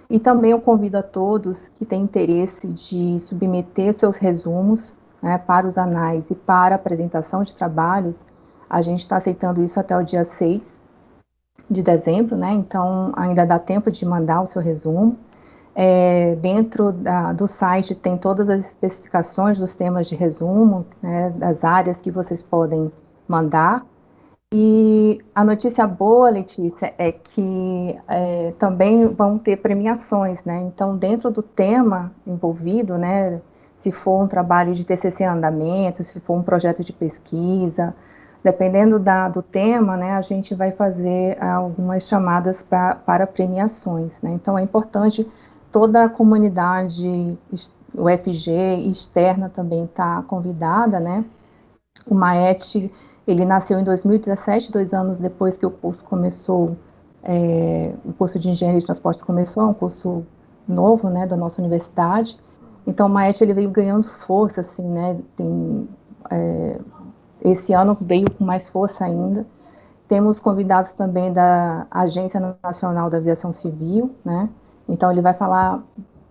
E também eu convido a todos que têm interesse de submeter seus resumos, né, para os anais e para a apresentação de trabalhos. A gente está aceitando isso até o dia 6 de dezembro, né? Então ainda dá tempo de mandar o seu resumo. Dentro do site tem todas as especificações dos temas de resumo, né, das áreas que vocês podem mandar. E a notícia boa, Letícia, é que também vão ter premiações, né? Então, dentro do tema envolvido, né, se for um trabalho de TCC em andamento, se for um projeto de pesquisa, dependendo do tema, né, a gente vai fazer algumas chamadas para premiações, né? Então, é importante toda a comunidade UFG externa também estar convidada, né? O MAET, ele nasceu em 2017, 2 anos depois que o curso começou, o curso de Engenharia de Transportes começou, é um curso novo, né, da nossa universidade. Então, o MAET, ele veio ganhando força, assim, né, esse ano veio com mais força ainda. Temos convidados também da Agência Nacional da Aviação Civil, né, então ele vai falar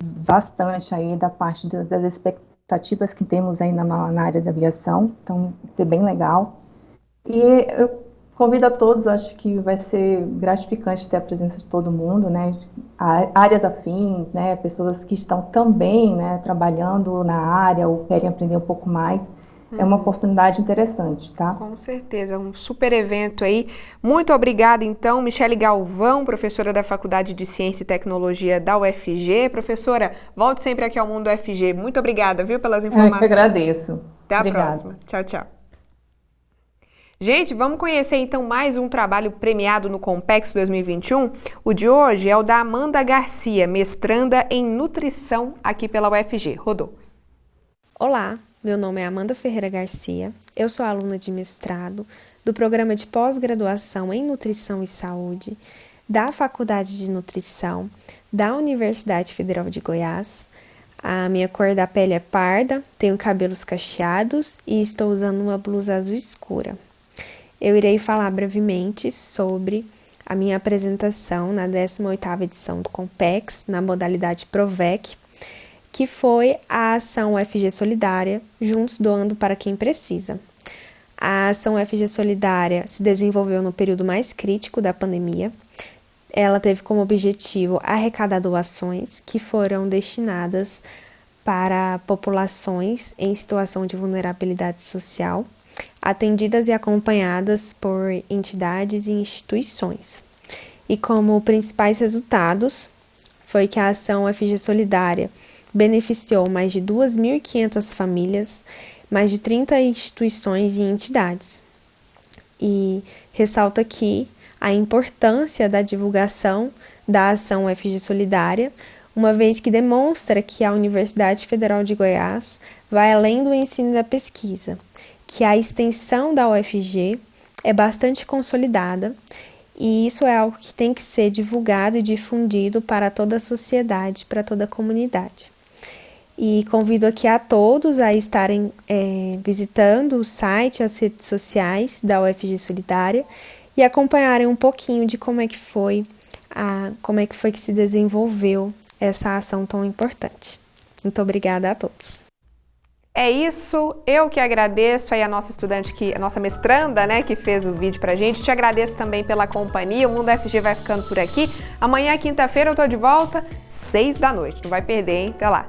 bastante aí da parte das expectativas que temos aí na área da aviação, então vai ser bem legal. E eu convido a todos, acho que vai ser gratificante ter a presença de todo mundo, né? Áreas afins, né? Pessoas que estão também, né, trabalhando na área ou querem aprender um pouco mais. É uma oportunidade interessante, tá? Com certeza, um super evento aí. Muito obrigada, então, Michele Galvão, professora da Faculdade de Ciência e Tecnologia da UFG. Professora, volte sempre aqui ao Mundo UFG. Muito obrigada, viu, pelas informações. Eu que agradeço. Até a Obrigada. próxima. Tchau, tchau. Gente, vamos conhecer então mais um trabalho premiado no Compex 2021. O de hoje é o da Amanda Garcia, mestranda em nutrição aqui pela UFG. Rodou. Olá, meu nome é Amanda Ferreira Garcia, eu sou aluna de mestrado do programa de pós-graduação em Nutrição e Saúde da Faculdade de Nutrição da Universidade Federal de Goiás. A minha cor da pele é parda, tenho cabelos cacheados e estou usando uma blusa azul escura. Eu irei falar brevemente sobre a minha apresentação na 18ª edição do Compex, na modalidade Provec, que foi a ação UFG Solidária, Juntos Doando para Quem Precisa. A ação UFG Solidária se desenvolveu no período mais crítico da pandemia. Ela teve como objetivo arrecadar doações que foram destinadas para populações em situação de vulnerabilidade social, atendidas e acompanhadas por entidades e instituições. E como principais resultados, foi que a ação UFG Solidária beneficiou mais de 2.500 famílias, mais de 30 instituições e entidades. E ressalto aqui a importância da divulgação da ação UFG Solidária, uma vez que demonstra que a Universidade Federal de Goiás vai além do ensino e da pesquisa, que a extensão da UFG é bastante consolidada e isso é algo que tem que ser divulgado e difundido para toda a sociedade, para toda a comunidade. E convido aqui a todos a estarem visitando o site, as redes sociais da UFG Solidária e acompanharem um pouquinho de como é que foi que se desenvolveu essa ação tão importante. Muito obrigada a todos. É isso, eu que agradeço aí a nossa estudante, a nossa mestranda, né, que fez o vídeo pra gente. Te agradeço também pela companhia. O Mundo UFG vai ficando por aqui. Amanhã, quinta-feira, eu tô de volta, 6 da noite. Não vai perder, hein? Até lá.